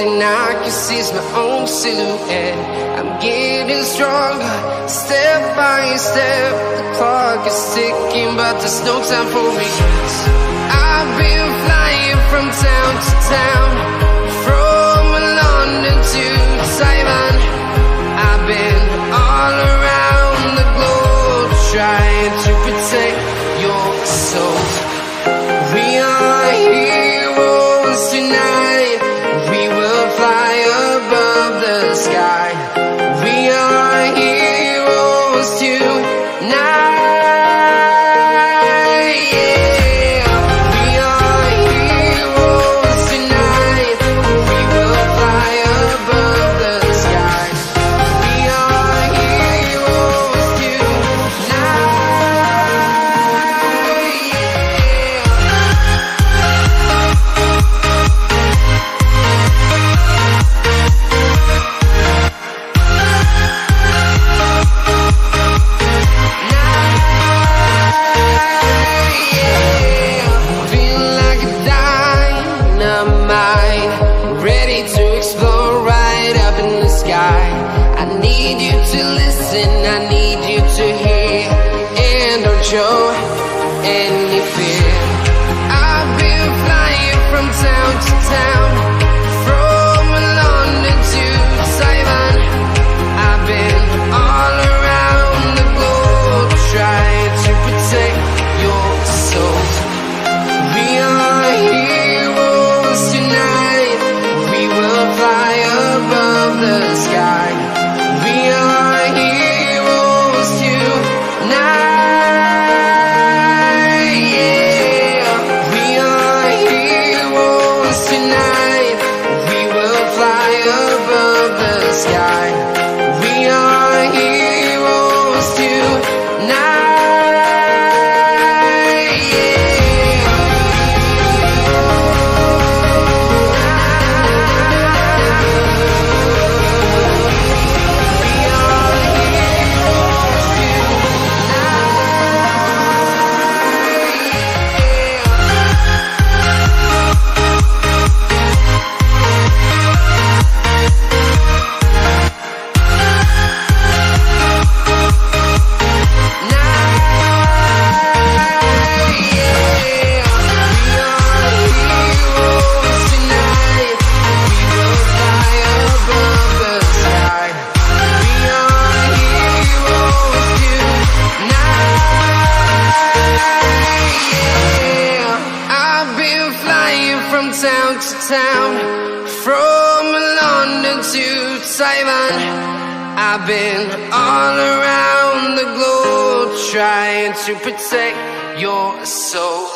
thing I can see is my own silhouette. I'm getting stronger, step by step. The clock is ticking, but there's no time for regrets. I've been flying from town to town, from London to Taiwan. I've been all around the globe, trying to protect your soul. We are heroes tonight. We will fly above the sky. We are heroes tonight. Show any fear. I've been flying from town to town, from London to Taiwan. I've been all around the globe, trying to protect your soul. We are heroes tonight. We will fly above the sky. We are heroes tonight. Town to town, from London to Taiwan. I've been all around the globe, trying to protect your soul.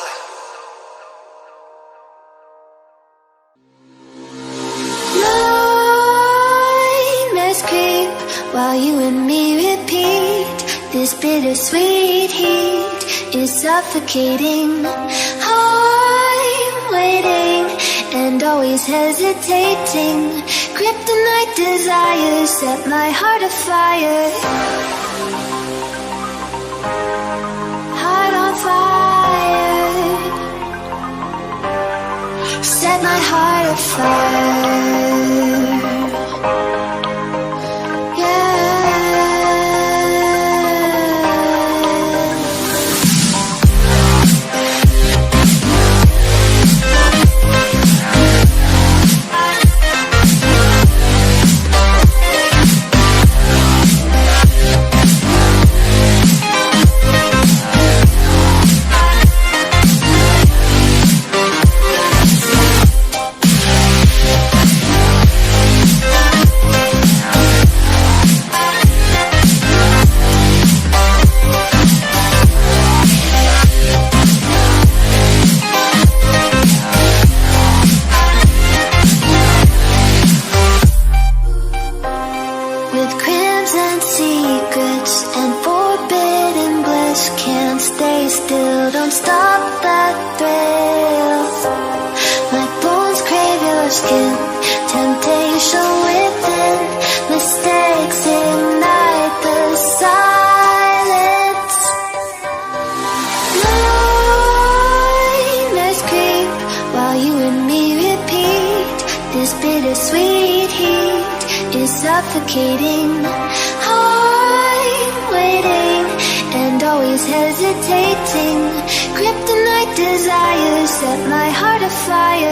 Nightmares creep while you and me repeat. This bittersweet heat is suffocating. I'm waiting and always hesitating. Kryptonite desires set my heart afire. Heart on fire. Set my heart afire. Don't stop that thrill. My bones crave your skin. Temptation within. Mistakes ignite the silence. Nightmares creep while you and me repeat. This bitter bittersweet heat is suffocating. I'm waiting and always hesitating. Kryptonite desires set my heart afire.